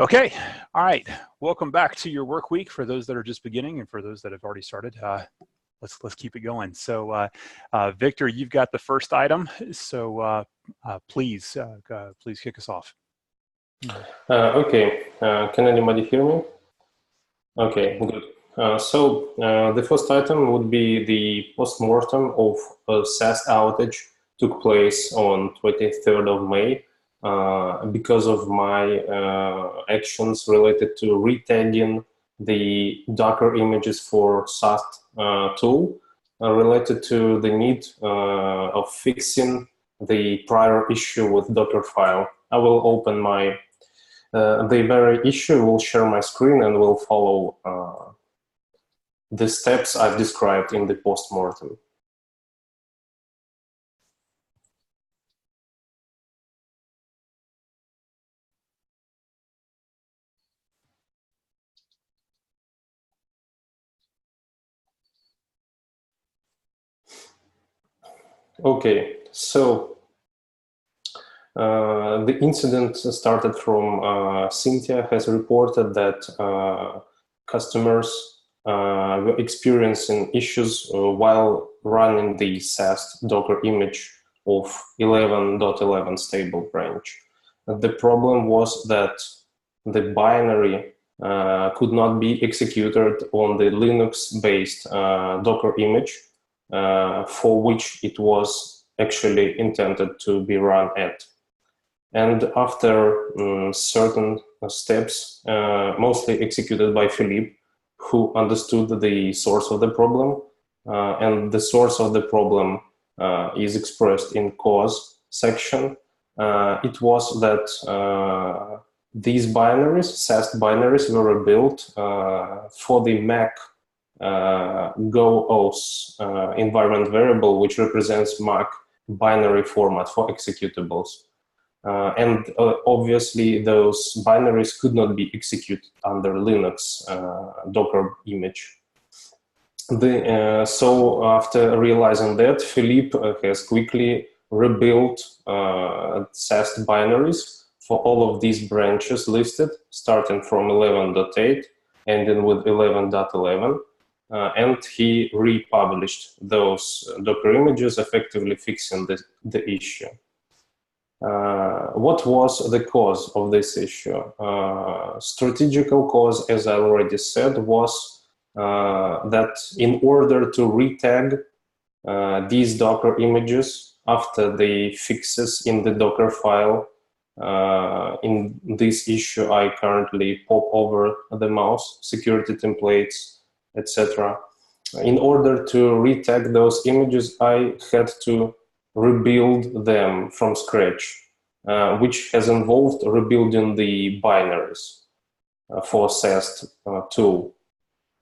Okay, all right. Welcome back to your work week for those that are just beginning and for those that have already started. Let's keep it going. So, Victor, you've got the first item. So please kick us off. Okay. Can anybody hear me? Okay, good. The first item would be the postmortem of a SAS outage took place on 23rd of May because of my actions related to retagging the Docker images for SAS tool related to the need of fixing the prior issue with Docker file. I will open my the very issue, will share my screen and will follow the steps I've described in the postmortem. Okay, so the incident started from Cynthia has reported that customers were experiencing issues while running the SAS Docker image of 11.11 stable branch. The problem was that the binary could not be executed on the Linux-based Docker image for which it was actually intended to be run at. And after certain steps, mostly executed by Philippe, who understood the source of the problem, and the source of the problem is expressed in cause section. It was that these binaries, SAS binaries, were built for the Mac GoOS environment variable, which represents Mac binary format for executables. Obviously, those binaries could not be executed under Linux Docker image. So after realizing that, Philippe has quickly rebuilt SAS binaries for all of these branches listed, starting from 11.8, ending with 11.11. And he republished those Docker images, effectively fixing the issue. What was the cause of this issue? Strategical cause, as I already said, was that in order to retag these Docker images after the fixes in the Docker file, in this issue I currently pop over the mouse, security templates, etc. In order to retag those images, I had to rebuild them from scratch, which has involved rebuilding the binaries for SAS tool.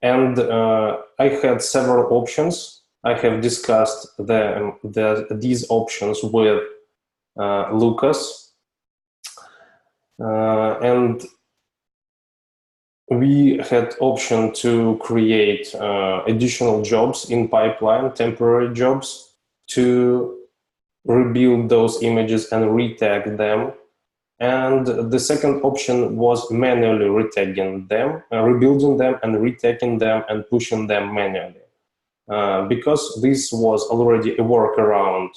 And I had several options. I have discussed these options with Lucas, and we had option to create additional jobs in pipeline, temporary jobs, to rebuild those images and retag them. And the second option was manually retagging them, rebuilding them and retagging them and pushing them manually. Because this was already a workaround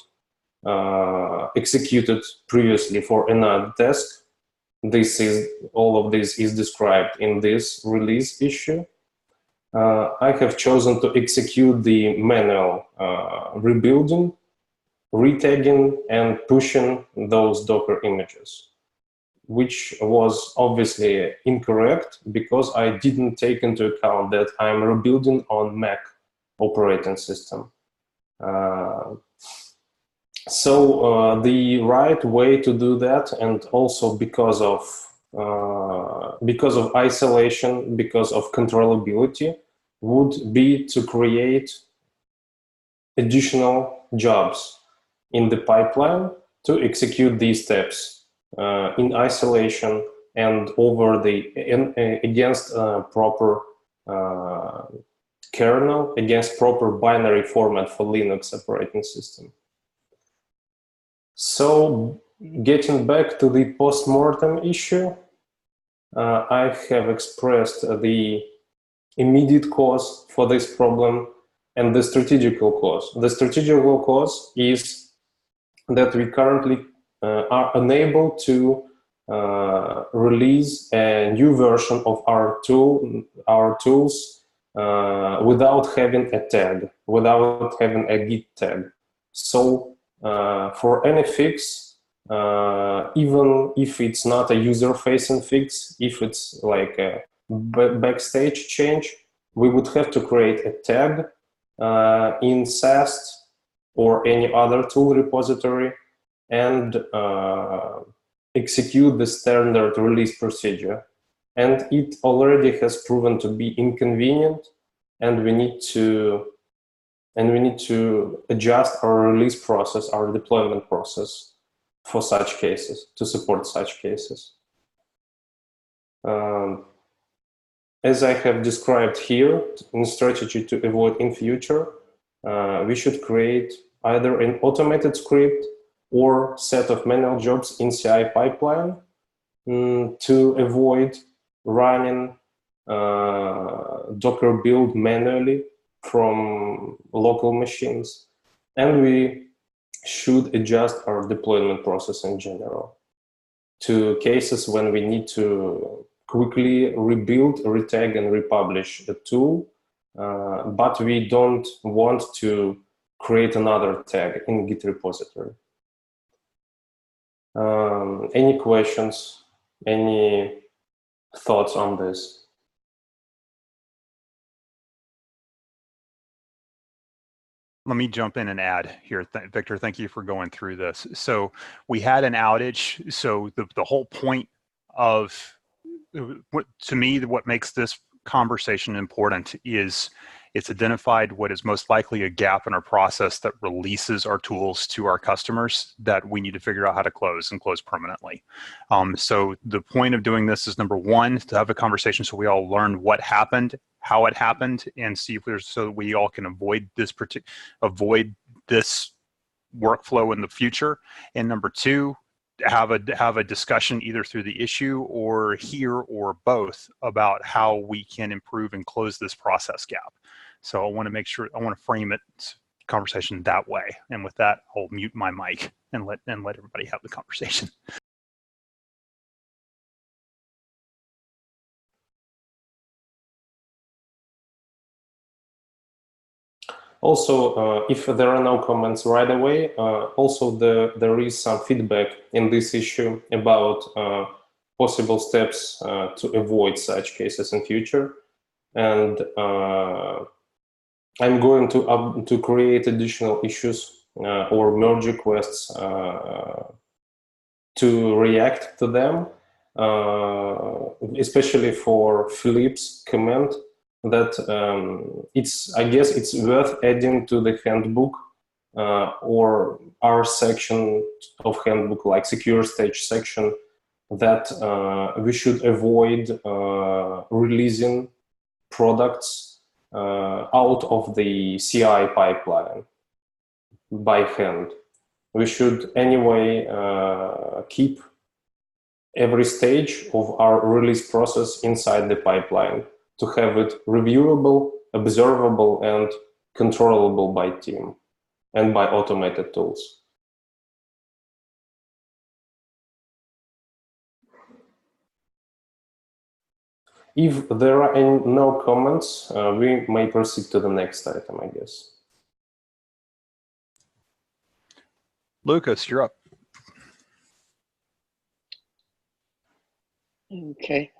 executed previously for another task. All of this is described in this release issue. I have chosen to execute the manual rebuilding, retagging, and pushing those Docker images, which was obviously incorrect because I didn't take into account that I'm rebuilding on Mac operating system. So the right way to do that, and also because of isolation, because of controllability, would be to create additional jobs in the pipeline to execute these steps in isolation and against proper kernel, against proper binary format for Linux operating system. So getting back to the postmortem issue, I have expressed the immediate cause for this problem and the strategical cause. The strategical cause is that we currently are unable to release a new version of our tools without having a tag, without having a Git tag. So for any fix, even if it's not a user-facing fix, if it's like a backstage change, we would have to create a tag in SAST or any other tool repository and execute the standard release procedure. And it already has proven to be inconvenient, and we need to adjust our release process, our deployment process for such cases, to support such cases. As I have described here, in strategy to avoid in future, we should create either an automated script or set of manual jobs in CI pipeline to avoid running Docker build manually from local machines. And we should adjust our deployment process in general to cases when we need to quickly rebuild, retag, and republish a tool, but we don't want to create another tag in Git repository. Any questions? Any thoughts on this? Let me jump in and add here. Victor, thank you for going through this. So we had an outage. So the whole point of, to me, what makes this conversation important is it's identified what is most likely a gap in our process that releases our tools to our customers that we need to figure out how to close and close permanently. So the point of doing this is, number one, to have a conversation so we all learn what happened, how it happened, and see if there's, so we all can avoid this workflow in the future. And number two, have a discussion either through the issue or here or both about how we can improve and close this process gap. So I want to make sure, I want to frame it conversation that way. And with that, I'll mute my mic and let everybody have the conversation. Also, if there are no comments right away, also there is some feedback in this issue about possible steps to avoid such cases in future. And I'm going to create additional issues or merge requests to react to them, especially for Philippe's comment that I guess it's worth adding to the handbook or our section of handbook, like secure stage section, that we should avoid releasing products out of the CI pipeline by hand. We should anyway keep every stage of our release process inside the pipeline to have it reviewable, observable, and controllable by team and by automated tools. If there are no comments, we may proceed to the next item, I guess. Lucas, you're up. Okay.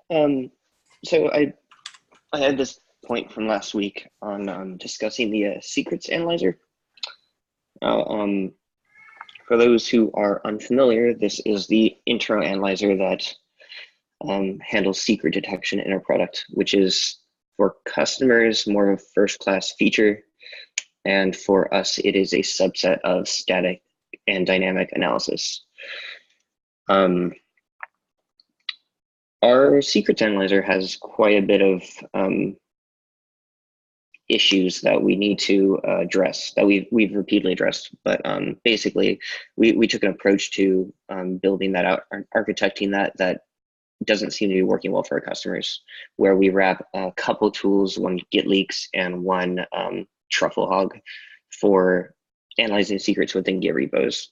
So I had this point from last week on discussing the secrets analyzer. For those who are unfamiliar, this is the internal analyzer that handles secret detection in our product, which is for customers more of a first-class feature, and for us, it is a subset of static and dynamic analysis. Our secrets analyzer has quite a bit of issues that we need to address, that we've repeatedly addressed. But basically, we took an approach to building that out, architecting that doesn't seem to be working well for our customers, where we wrap a couple tools, one Git leaks and one truffle hog, for analyzing secrets within Git repos.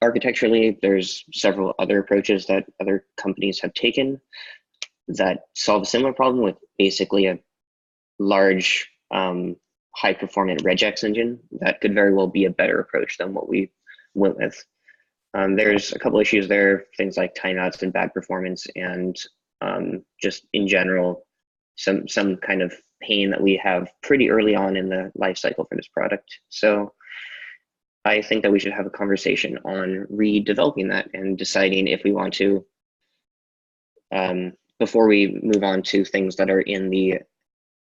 Architecturally, there's several other approaches that other companies have taken that solve a similar problem with basically a large, high-performant regex engine. That could very well be a better approach than what we went with. There's a couple issues there, things like timeouts and bad performance, and just in general, some kind of pain that we have pretty early on in the life cycle for this product. So I think that we should have a conversation on redeveloping that and deciding if we want to, before we move on to things that are in the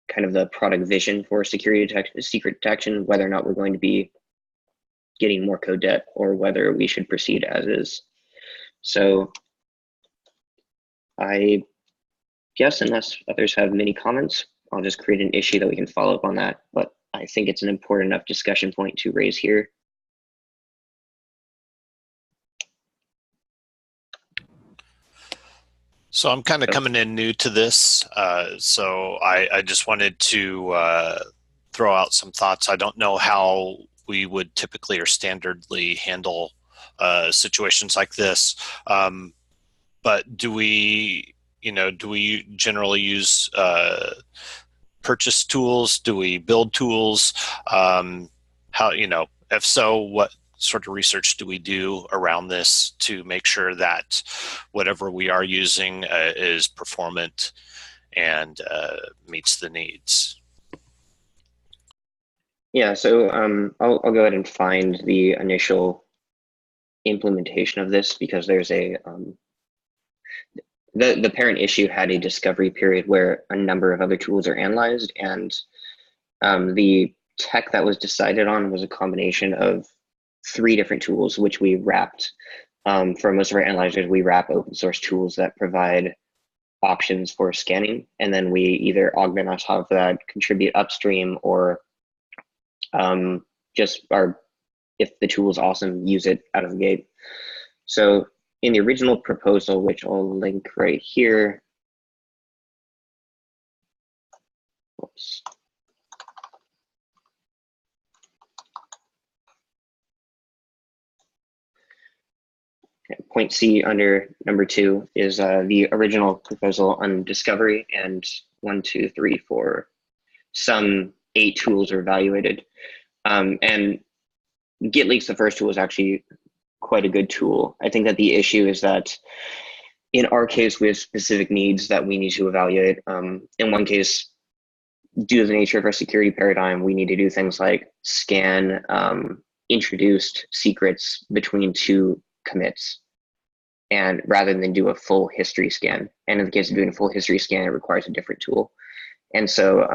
kind of the product vision for secret detection, whether or not we're going to be getting more code debt or whether we should proceed as is. So I guess unless others have many comments, I'll just create an issue that we can follow up on that. But I think it's an important enough discussion point to raise here. So I'm kind of coming in new to this. So I just wanted to throw out some thoughts. I don't know how we would typically or standardly handle situations like this. But do we generally use purchase tools? Do we build tools? If so, what sort of research do we do around this to make sure that whatever we are using is performant and meets the needs? Yeah, so I'll go ahead and find the initial implementation of this, because there's a the parent issue had a discovery period where a number of other tools are analyzed, and the tech that was decided on was a combination of 3 different tools, which we wrapped. For most of our analyzers, we wrap open source tools that provide options for scanning, and then we either augment on top of that, contribute upstream, or if the tool is awesome, use it out of the gate. So in the original proposal, which I'll link right here, whoops. Okay, point C under number 2 is the original proposal on discovery, and 1, 2, 3, 4, some 8 tools are evaluated. And Git leaks, the first tool, is actually quite a good tool. I think that the issue is that in our case, we have specific needs that we need to evaluate. In one case, due to the nature of our security paradigm, we need to do things like scan introduced secrets between 2 commits, and rather than do a full history scan. And in the case of doing a full history scan, it requires a different tool. And so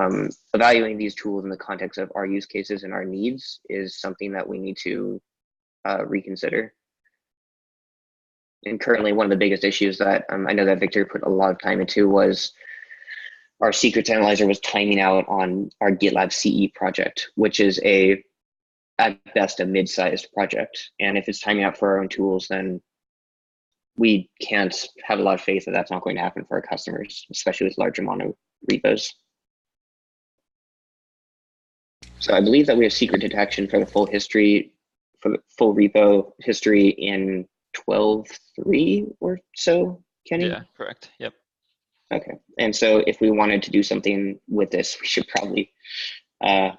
evaluating these tools in the context of our use cases and our needs is something that we need to reconsider. And currently, one of the biggest issues that I know that Victor put a lot of time into was our secrets analyzer was timing out on our GitLab CE project, which is at best a mid-sized project. And if it's timing out for our own tools, then we can't have a lot of faith that that's not going to happen for our customers, especially with larger mono repos. So I believe that we have secret detection for the full history, for the full repo history in 12.3 or so, Kenny? Yeah, correct. Yep. Okay. And so if we wanted to do something with this, we should probably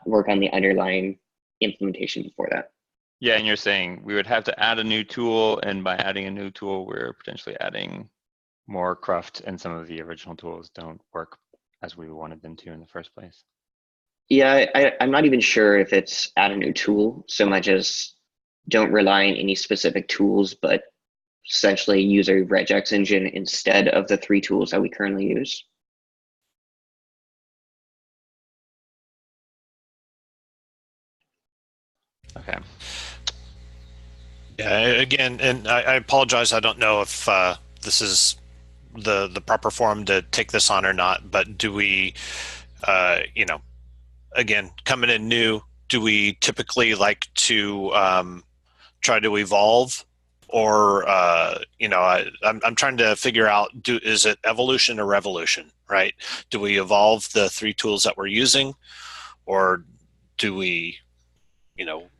work on the underlying implementation before that. Yeah, and you're saying we would have to add a new tool, and by adding a new tool, we're potentially adding more cruft, and some of the original tools don't work as we wanted them to in the first place. Yeah, I'm not even sure if it's add a new tool so much as don't rely on any specific tools, but essentially use a regex engine instead of the 3 tools that we currently use. Okay. Yeah, again, and I apologize. I don't know if this is the proper forum to take this on or not, but do we, again, coming in new, do we typically like to try to evolve or I'm trying to figure out, is it evolution or revolution, right? Do we evolve the 3 tools that we're using, or do we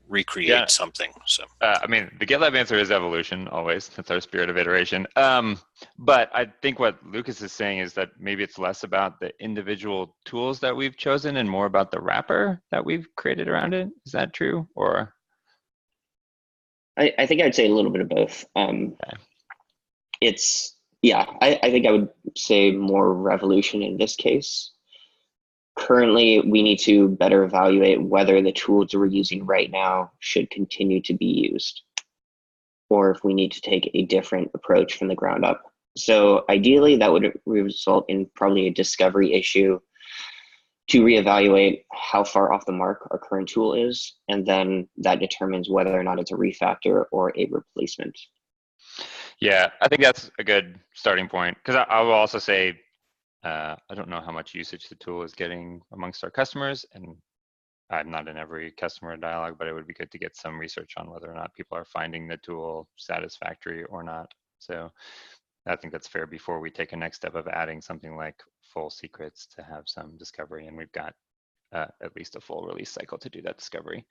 recreate something? So I mean, the GitLab answer is evolution always. That's our spirit of iteration. But I think what Lucas is saying is that maybe it's less about the individual tools that we've chosen and more about the wrapper that we've created around it. Is that true? Or I think I'd say a little bit of both. Okay. I think I would say more revolution in this case. Currently, we need to better evaluate whether the tools we're using right now should continue to be used, or if we need to take a different approach from the ground up. So ideally, that would result in probably a discovery issue to reevaluate how far off the mark our current tool is, and then that determines whether or not it's a refactor or a replacement. Yeah, I think that's a good starting point, because I will also say, I don't know how much usage the tool is getting amongst our customers, and I'm not in every customer dialogue, but it would be good to get some research on whether or not people are finding the tool satisfactory or not. So I think that's fair before we take a next step of adding something like full secrets to have some discovery, and we've got at least a full release cycle to do that discovery.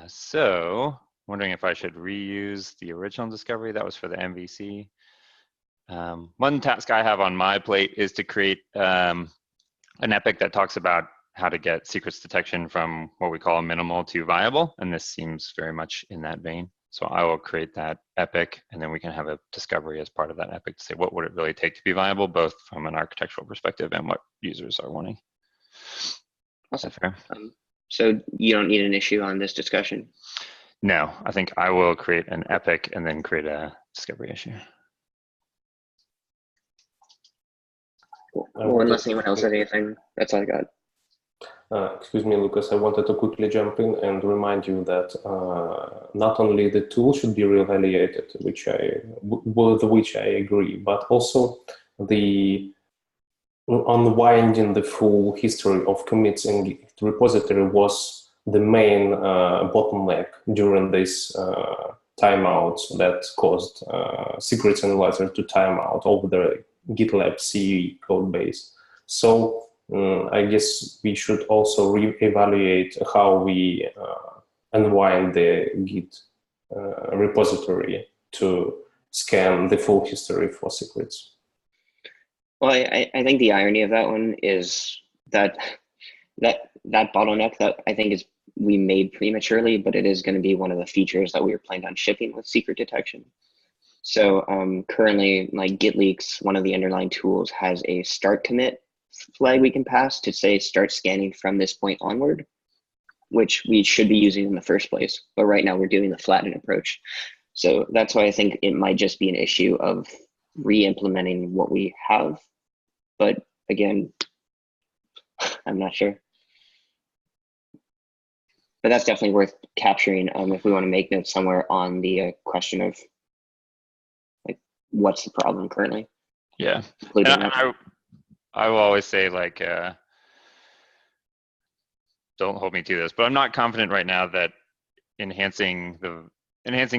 So wondering if I should reuse the original discovery that was for the MVC. One task I have on my plate is to create an epic that talks about how to get secrets detection from what we call minimal to viable, and this seems very much in that vein. So I will create that epic, and then we can have a discovery as part of that epic to say what would it really take to be viable, both from an architectural perspective and what users are wanting. Awesome. Is that fair? So you don't need an issue on this discussion? No, I think I will create an epic and then create a discovery issue. Well, unless anyone else has anything, that's all I got. Excuse me, Lucas, I wanted to quickly jump in and remind you that not only the tool should be reevaluated, with which I agree, but also the unwinding the full history of commits in Git repository was the main bottleneck during this timeouts that caused secrets analyzer to timeout over the GitLab CE code base. So I guess we should also reevaluate how we unwind the Git repository to scan the full history for secrets. Well, I think the irony of that one is that bottleneck that I think is we made prematurely, but it is going to be one of the features that we were planning on shipping with secret detection. So currently, like Git leaks, one of the underlying tools has a start commit flag we can pass to say start scanning from this point onward, which we should be using in the first place. But right now we're doing the flatten approach. So that's why I think it might just be an issue of re-implementing what we have. But again, I'm not sure. But that's definitely worth capturing if we want to make notes somewhere on the question of like what's the problem currently. Yeah, and I will always say, like, don't hold me to this, but I'm not confident right now that enhancing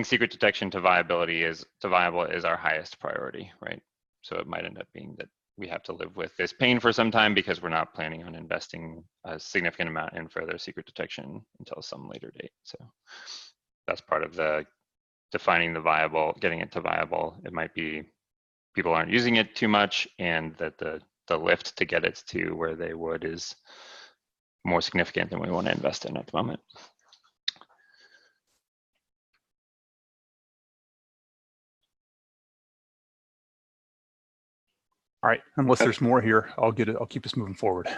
secret detection to viable is our highest priority, right? So it might end up being that we have to live with this pain for some time because we're not planning on investing a significant amount in further secret detection until some later date. So that's part of the defining the viable, getting it to viable. It might be people aren't using it too much, and that the lift to get it to where they would is more significant than we want to invest in at the moment. All right, unless there's more here, I'll keep us moving forward.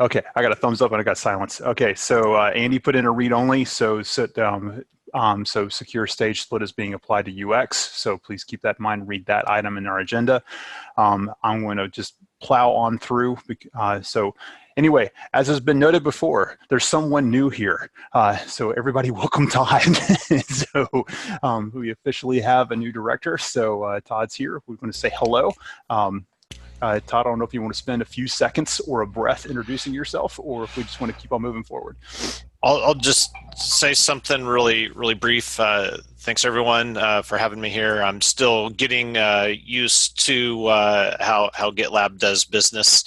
Okay, I got a thumbs up and I got silence. Okay, so Andy put in a read only, so secure stage split is being applied to UX, so please keep that in mind, read that item in our agenda. I'm going to just plow on through. So anyway, as has been noted before, there's someone new here. So everybody welcome Todd. So we officially have a new director, so Todd's here. We're going to say hello. Todd, I don't know if you want to spend a few seconds or a breath introducing yourself, or if we just want to keep on moving forward. I'll just say something really brief. Thanks everyone for having me here. I'm still getting used to how GitLab does business.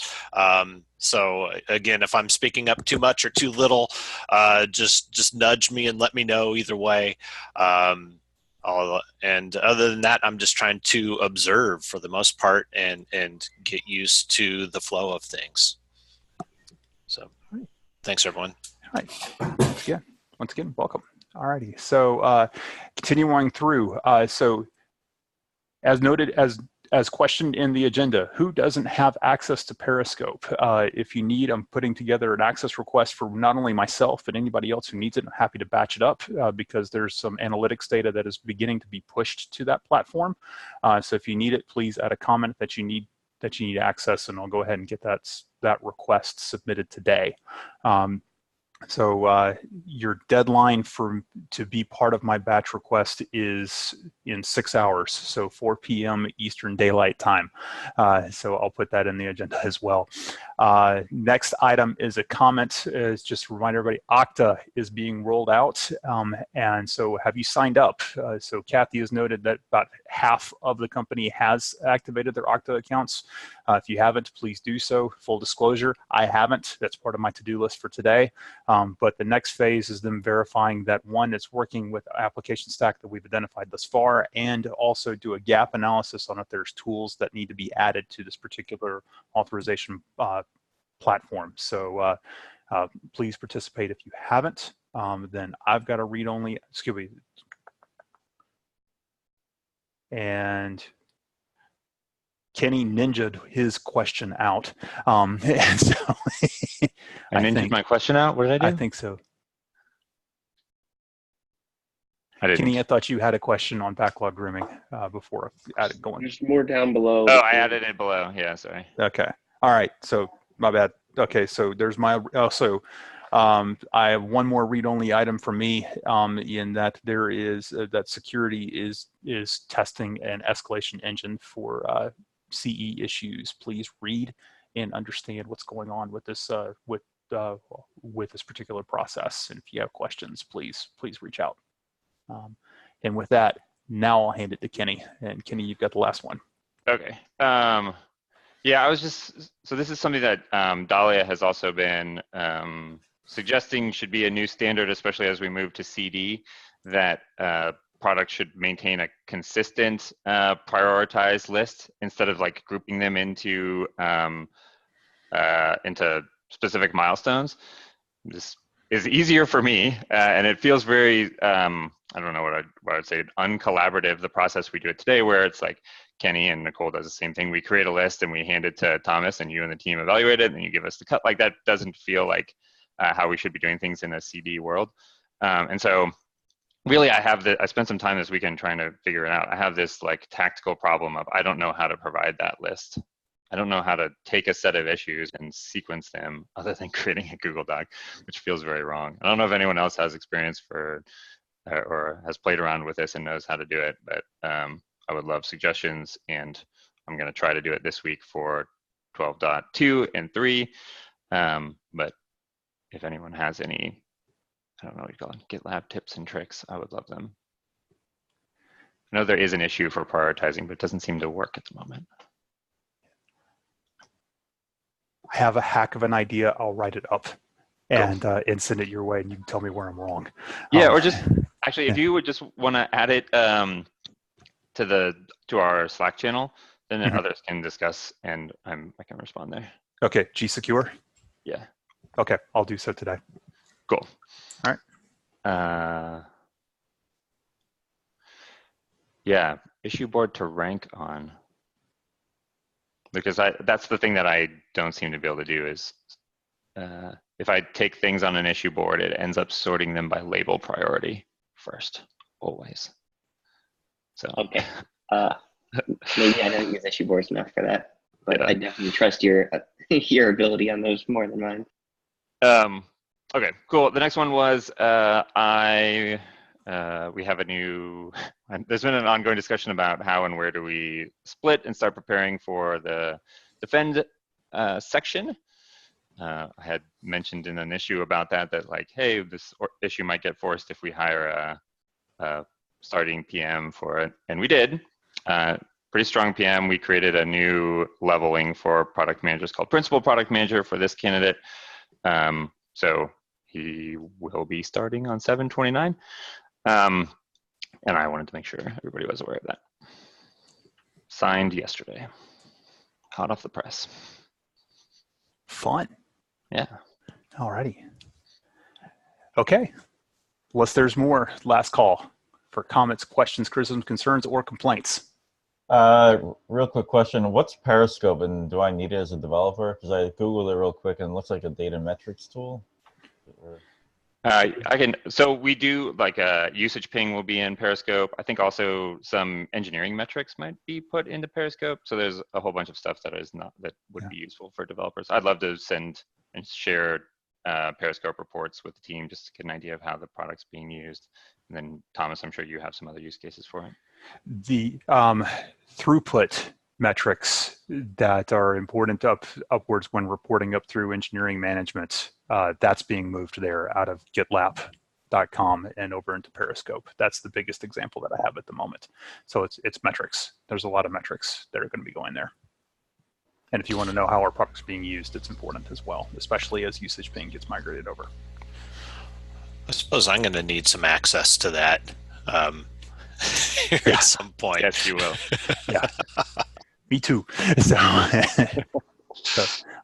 So again, if I'm speaking up too much or too little, just nudge me and let me know either way. And other than that, I'm just trying to observe for the most part and get used to the flow of things. So thanks everyone. All right. Once again, welcome. All righty. So continuing through. So as noted, as questioned in the agenda, who doesn't have access to Periscope? If you need, I'm putting together an access request for not only myself, but anybody else who needs it. I'm happy to batch it up because there's some analytics data that is beginning to be pushed to that platform. So if you need it, please add a comment that you need access, and I'll go ahead and get that request submitted today. So your deadline to be part of my batch request is in 6 hours, so 4 p.m. Eastern Daylight Time. So I'll put that in the agenda as well. Next item is a comment. Is just to remind everybody, Okta is being rolled out, and so have you signed up? So Kathy has noted that about half of the company has activated their Okta accounts. If you haven't, please do so. Full disclosure, I haven't. That's part of my to-do list for today. But the next phase is them verifying that, one, it's working with the application stack that we've identified thus far, and also do a gap analysis on if there's tools that need to be added to this particular authorization platform. So please participate if you haven't. Then I've got a read-only, excuse me, and Kenny ninja'd his question out. And so I ninja'd my question out? What did I do? I think so. I didn't. Kenny, I thought you had a question on backlog grooming before I added going. There's more down below. Oh, I added it below. Yeah, sorry. Okay. All right. So my bad. Okay. So there's my, also, I have one more read-only item for me in that there is, that security is testing an escalation engine for CE issues. Please read and understand what's going on with this with this particular process. And if you have questions, please reach out. And with that, now I'll hand it to Kenny. And Kenny, you've got the last one. Okay. Yeah, I was just, so this is something that Dahlia has also been suggesting should be a new standard, especially as we move to CD, that products should maintain a consistent prioritized list instead of like grouping them into specific milestones. This is easier for me, and it feels very, I don't know what I'd say, uncollaborative, the process we do it today, where it's like Kenny and Nicole does the same thing. We create a list and we hand it to Thomas, and you and the team evaluate it, and you give us the cut. Like, that doesn't feel like how we should be doing things in a CD world. And so really I spent some time this weekend trying to figure it out. I have this like tactical problem of, I don't know how to provide that list. I don't know how to take a set of issues and sequence them other than creating a Google Doc, which feels very wrong. I don't know if anyone else has experience or has played around with this and knows how to do it, but I would love suggestions, and I'm going to try to do it this week for 12.2 and 3. But if anyone has any, I don't know what you call it, GitLab tips and tricks, I would love them. I know there is an issue for prioritizing, but it doesn't seem to work at the moment. I have a hack of an idea. I'll write it up and send it your way, and you can tell me where I'm wrong. Yeah, or just actually, if you would just want to add it to our Slack channel, then others can discuss, and I can respond there. Okay, G-Secure? Yeah. Okay, I'll do so today. Cool. All right. Yeah, issue board to rank on. Because that's the thing that I don't seem to be able to do is if I take things on an issue board, it ends up sorting them by label priority first, always. So okay, maybe I don't use issue boards enough for that, but yeah. I definitely trust your ability on those more than mine. Okay, cool. The next one was we have a new, there's been an ongoing discussion about how and where do we split and start preparing for the defend section. I had mentioned in an issue about that like, hey, this issue might get forced if we hire a starting PM for it, and we did. Pretty strong PM. We created a new leveling for product managers called Principal Product Manager for this candidate. So he will be starting on 7/29. And I wanted to make sure everybody was aware of that. Signed yesterday, hot off the press. Fun. Yeah. Alrighty. Okay. Unless there's more, last call for comments, questions, criticisms, concerns, or complaints. Real quick question. What's Periscope, and do I need it as a developer? Because I Googled it real quick and it looks like a data metrics tool. So we do like a usage ping will be in Periscope. I think also some engineering metrics might be put into Periscope. So there's a whole bunch of stuff that would be useful for developers. I'd love to send and share Periscope reports with the team just to get an idea of how the product's being used. And then Thomas, I'm sure you have some other use cases for it. The throughput metrics that are important upwards when reporting up through engineering management, that's being moved there out of GitLab.com and over into Periscope. That's the biggest example that I have at the moment. So it's metrics. There's a lot of metrics that are going to be going there. And if you want to know how our product's being used, it's important as well, especially as usage ping gets migrated over. I suppose I'm going to need some access to that at some point. Yes, you will. Yeah, me too. So, like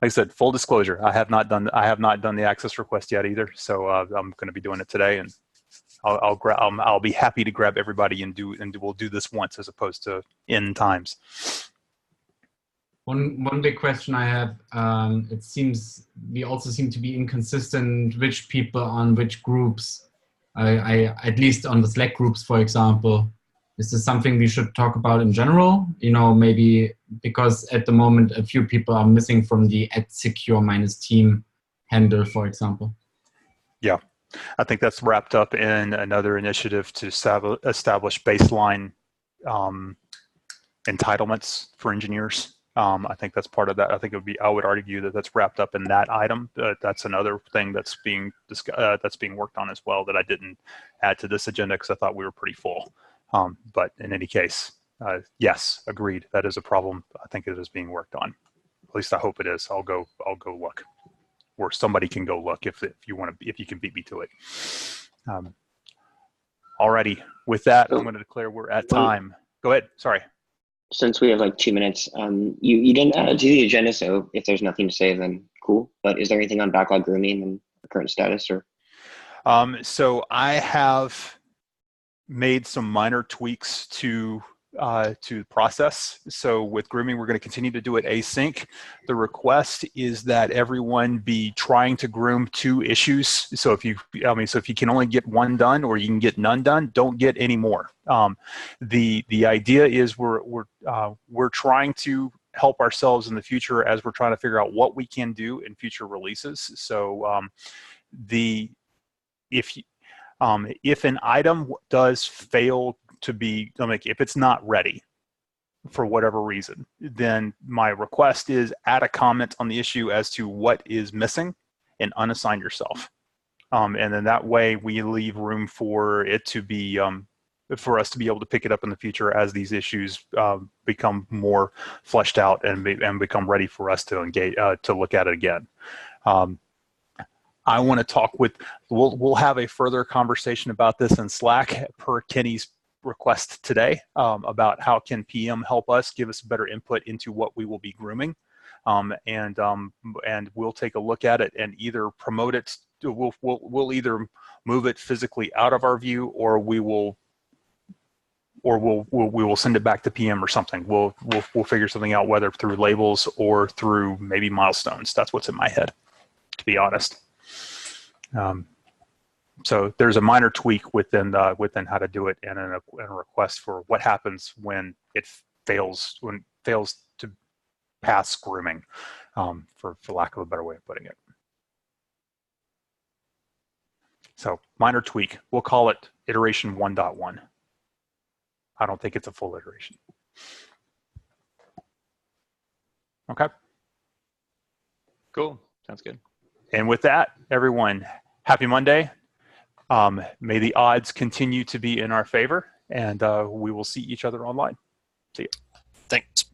I said, full disclosure, I have not done the access request yet either. So I'm going to be doing it today, and I'll be happy to grab everybody and we'll do this once as opposed to n times. One big question I have, it seems we also seem to be inconsistent which people on which groups, I at least on the Slack groups, for example. Is this something we should talk about in general? You know, maybe because at the moment a few people are missing from the @secure-team handle, for example. Yeah, I think that's wrapped up in another initiative to establish baseline entitlements for engineers. I think that's part of that. I would argue that that's wrapped up in that item. That's another thing that's being worked on as well that I didn't add to this agenda because I thought we were pretty full. But in any case, yes, agreed. That is a problem. I think it is being worked on. At least I hope it is. I'll go look, or somebody can go look if you can beat me to it. Alrighty. With that, I'm going to declare we're at time. Go ahead. Sorry. Since we have like 2 minutes, you didn't add it to the agenda, so if there's nothing to say, then cool. But is there anything on backlog grooming and the current status, or? So I have made some minor tweaks to the process. So with grooming, we're going to continue to do it async. The request is that everyone be trying to groom 2 issues. So if you can only get 1 done or you can get none done, don't get any more. The idea is we're trying to help ourselves in the future as we're trying to figure out what we can do in future releases. So if an item does fail to be, if it's not ready for whatever reason, then my request is add a comment on the issue as to what is missing and unassign yourself. And then that way we leave room for it to be, for us to be able to pick it up in the future as these issues become more fleshed out and become ready for us to engage, to look at it again. I want to talk we'll have a further conversation about this in Slack per Kenny's request today about how can PM help us give us better input into what we will be grooming, and we'll take a look at it and either promote it. We'll either move it physically out of our view, or we will send it back to PM or something. We'll figure something out, whether through labels or through maybe milestones. That's what's in my head, to be honest. So there's a minor tweak within how to do it, and a request for what happens when it fails to pass grooming, for lack of a better way of putting it. So minor tweak. We'll call it iteration 1.1. I don't think it's a full iteration. Okay. Cool. Sounds good. And with that, everyone, happy Monday. May the odds continue to be in our favor, and we will see each other online. See you. Thanks.